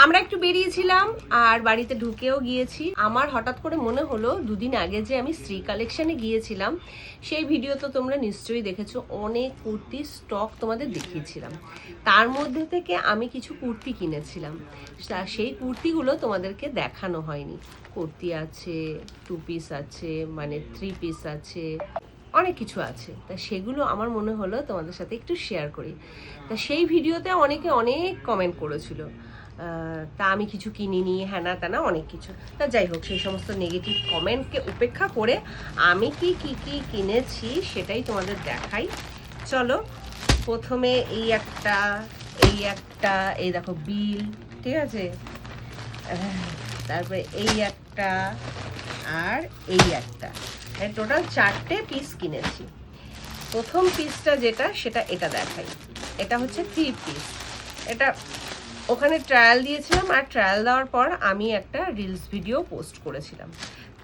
আমরা একটু বেরিয়েছিলাম আর বাড়িতে ঢুকেও গিয়েছি। আমার হঠাৎ করে মনে হলো দুদিন আগে যে আমি শ্রী কালেকশনে গিয়েছিলাম, সেই ভিডিও তো তোমরা নিশ্চয়ই দেখেছো। অনেক কুর্তি স্টক তোমাদের দেখিয়েছিলাম, তার মধ্যে থেকে আমি কিছু কুর্তি কিনেছিলাম। সেই কুর্তিগুলো তোমাদেরকে দেখানো হয়নি। কুর্তি আছে, 2 পিস আছে, মানে 3 পিস আছে, অনেক কিছু আছে। তা সেগুলো আমার মনে হলো তোমাদের সাথে একটু শেয়ার করি। তা সেই ভিডিওতে অনেকে অনেক কমেন্ট করেছিল, তা আমি কিছু কিনিনি, হ্যানা ত্যানা অনেক কিছু। তা যাই হোক, সেই সমস্ত নেগেটিভ কমেন্টকে উপেক্ষা করে আমি কি কিনেছি সেটাই তোমাদের দেখাই। চলো, প্রথমে এই একটা, এই দেখো বিল, ঠিক আছে, তারপরে এই একটা, আর এই একটা, টোটাল 4টে পিস কিনেছি। প্রথম পিসটা যেটা, সেটা এটা দেখাই। এটা হচ্ছে 3 পিস। এটা ওখানে ট্রায়াল দিয়েছিলাম, আর ট্রায়াল দেওয়ার পর আমি একটা রিলস ভিডিও পোস্ট করেছিলাম।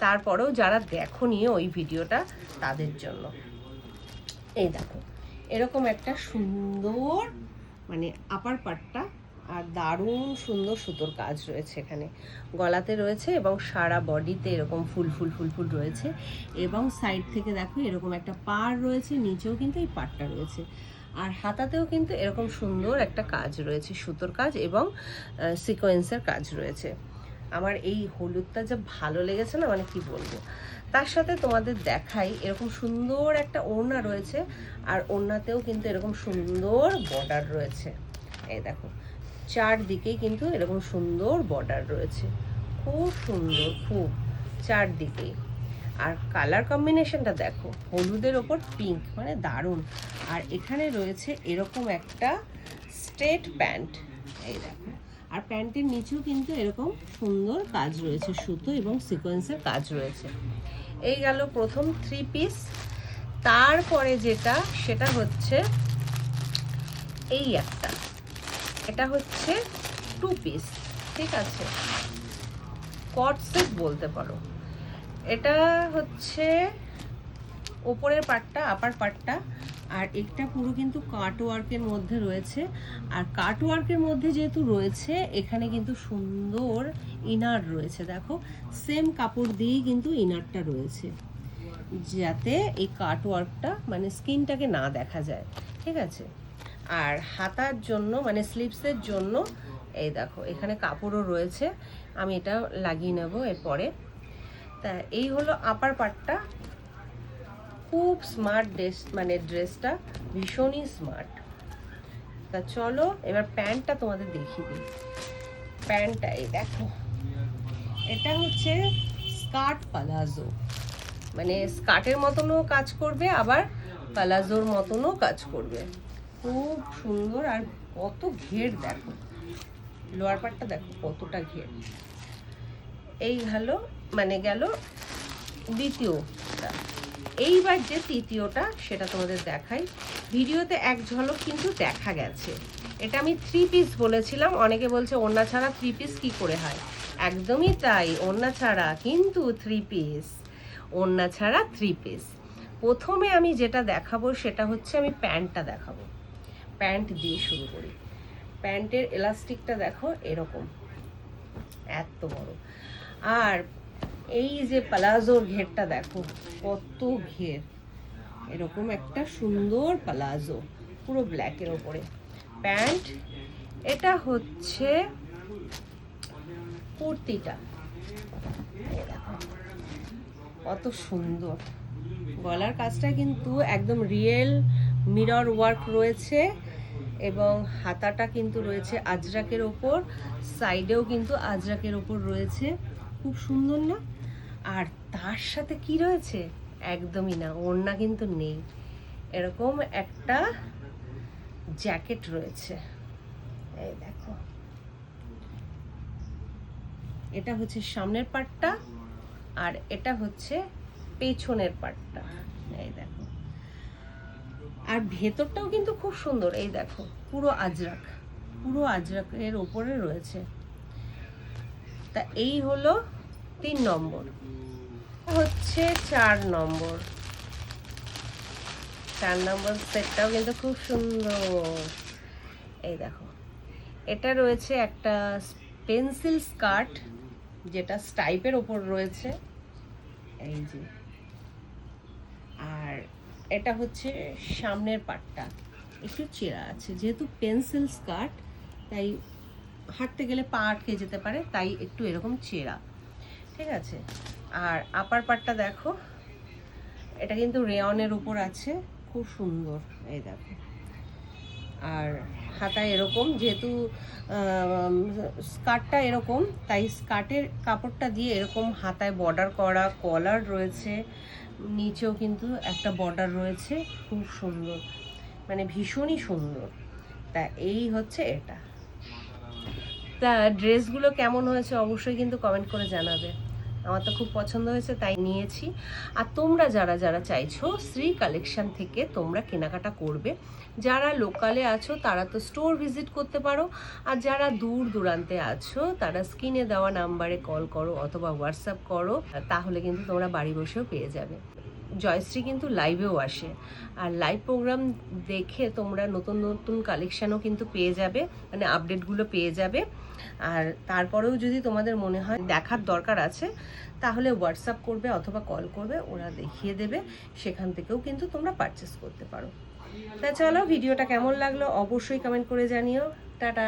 তারপরেও যারা দেখোনি ওই ভিডিওটা, তাদের জন্য এই দেখো, এরকম একটা সুন্দর মানে আপার পাটটা, আর দারুণ সুন্দর সুতোর কাজ রয়েছে এখানে, গলাতে রয়েছে এবং সারা বডিতে এরকম ফুল ফুল ফুল ফুল রয়েছে। এবং সাইড থেকে দেখো এরকম একটা পাড় রয়েছে, নিচেও কিন্তু এই পাড়টা রয়েছে। আর হাতাতেও কিন্তু এরকম সুন্দর একটা কাজ রয়েছে, সুতোর কাজ এবং সিকোয়েন্সের কাজ রয়েছে। আমার এই হলুদটা যে ভালো লেগেছে না, মানে কি বলবো। তার সাথে তোমাদের দেখাই, এরকম সুন্দর একটা ওড়না রয়েছে, আর ওড়নাতেও কিন্তু এরকম সুন্দর বর্ডার রয়েছে। এই দেখো, চারদিকেই কিন্তু এরকম সুন্দর বর্ডার রয়েছে, খুব সুন্দর, খুব চারদিকেই। আর কালার কম্বিনেশনটা দেখো, হলুদের ওপর পিঙ্ক, মানে দারুণ। আর এখানে রয়েছে এরকম একটা স্ট্রেট প্যান্ট, এই দেখো। আর প্যান্টের নিচেও কিন্তু এরকম সুন্দর কাজ রয়েছে, সুতো এবং সিকোয়েন্সের কাজ রয়েছে। এই গেল প্রথম 3 পিস। তারপরে যেটা, সেটা হচ্ছে এই একটা, এটা হচ্ছে 2 পিস, ঠিক আছে, কট সেট বলতে পারো। এটা হচ্ছে ওপরের পার্টটা, আপার পার্টটা, আর একটা পুরো কিন্তু কাট ওয়ার্কের মধ্যে রয়েছে। আর কাট ওয়ার্কের মধ্যে যেহেতু রয়েছে, এখানে কিন্তু সুন্দর ইনার রয়েছে। দেখো, সেম কাপড় দিয়েই কিন্তু ইনারটা রয়েছে, যাতে এই কাট ওয়ার্কটা মানে স্কিনটাকে না দেখা যায়, ঠিক আছে। আর হাতার জন্য মানে স্লিভসের জন্য এই দেখো, এখানে কাপড়ও রয়েছে, আমি এটা লাগিয়ে নেব এরপরে। তা এই হলো আপার পার্টটা। খুব স্মার্ট ড্রেস, মানে ড্রেসটা ভীষণই স্মার্ট। তা চলো এবার প্যান্টটা তোমাদের দেখিয়ে দিই। প্যান্টটা এই দেখো, এটা হচ্ছে স্কার্ট পালাজো, মানে স্কার্টের মতনও কাজ করবে, আবার পালাজোর মতনও কাজ করবে। খুব সুন্দর। আর কত ঘের দেখো, লোয়ার পার্টটা দেখো কতটা ঘের। এই হলো মানে গেল দ্বিতীয়টা। এইবার যে তৃতীয়টা, সেটা তোমাদের দেখাই। ভিডিওতে এক ঝলক কিন্তু দেখা গেছে। এটা আমি 3 পিস বলেছিলাম, অনেকে বলছে ওড়না ছাড়া 3 পিস কি করে হয়। একদমই তাই, ওড়না ছাড়া কিন্তু 3 পিস, ওড়না ছাড়া 3 পিস। প্রথমে আমি যেটা দেখাবো সেটা হচ্ছে, আমি প্যান্টটা দেখাবো। প্যান্ট দিয়ে শুরু করি। প্যান্টের এলাস্টিকটা দেখো এরকম এত বড়। আর এই যে পালাজোর ঘেরটা দেখো কত ঘের, এরকম একটা সুন্দর পালাজো, পুরো ব্ল্যাকের ওপরে প্যান্ট। এটা হচ্ছে কুর্তিটা, কত সুন্দর। গলার কাজটা কিন্তু একদম রিয়েল মিরর ওয়ার্ক রয়েছে, এবং হাতাটা কিন্তু রয়েছে আজরাকের ওপর, সাইডেও কিন্তু আজরাকের ওপর রয়েছে। খুব সুন্দর না? আর তার সাথে কি রয়েছে, একদমই না, ওড়না কিন্তু নেই, এরকম একটা জ্যাকেট রয়েছে। এই দেখো, এটা হচ্ছে সামনের পার্টটা, আর এটা হচ্ছে পেছনের পার্টটা। এই দেখো, আর ভেতরটাও কিন্তু খুব সুন্দর। এই দেখো, পুরো আজরাক, পুরো আজরাকের ওপরে রয়েছে। তা এই হলো 3 নম্বর। হচ্ছে 4 নম্বর। 4 নম্বর সেটটাও কিন্তু খুব সুন্দর। এই দেখো, এটা রয়েছে একটা পেন্সিল স্কার্ট, যেটা স্টাইপের ওপর রয়েছে, এই যে। আর এটা হচ্ছে সামনের পাটটা একটু চেরা আছে, যেহেতু পেন্সিল স্কার্ট তাই হাঁটতে গেলে পা আটকে যেতে পারে, তাই একটু এরকম চেরা, ঠিক আছে। আর আপার পাটটা দেখো, এটা কিন্তু রেয়নের উপর আছে, খুব সুন্দর, এই দেখো। আর হাতায় এরকম, যেহেতু স্কার্টটা এরকম, তাই স্কার্টের কাপড়টা দিয়ে এরকম হাতায় বর্ডার করা, কলার রয়েছে, নিচেও কিন্তু একটা বর্ডার রয়েছে, খুব সুন্দর, মানে ভীষণই সুন্দর। তা এই হচ্ছে এটা। তা ড্রেসগুলো কেমন হয়েছে অবশ্যই কিন্তু কমেন্ট করে জানাবে। আমার তো খুব পছন্দ হয়েছে, তাই নিয়েছি। আর তোমরা যারা যারা চাইছো শ্রী কালেকশন থেকে তোমরা কেনাকাটা করবে, যারা লোকালে আছো তারা তো স্টোর ভিজিট করতে পারো, আর যারা দূর দূরান্তে আছো তারা স্ক্রিনে দেওয়া নাম্বারে কল করো অথবা হোয়াটসঅ্যাপ করো, তাহলে কিন্তু তোমরা বাড়ি বসেও পেয়ে যাবে। জয়শ্রী কিন্তু লাইভেও আসে, আর লাইভ প্রোগ্রাম দেখে তোমরা নতুন নতুন কালেকশানও কিন্তু পেয়ে যাবে, মানে আপডেটগুলো পেয়ে যাবে। আর তারপরেও যদি তোমাদের মনে হয় দেখার দরকার আছে, তাহলে হোয়াটসঅ্যাপ করবে অথবা কল করবে, ওরা দেখিয়ে দেবে, সেখান থেকেও কিন্তু তোমরা পারচেস করতে পারো। তা চলো, ভিডিওটা কেমন লাগলো অবশ্যই কমেন্ট করে জানিও। টাটা।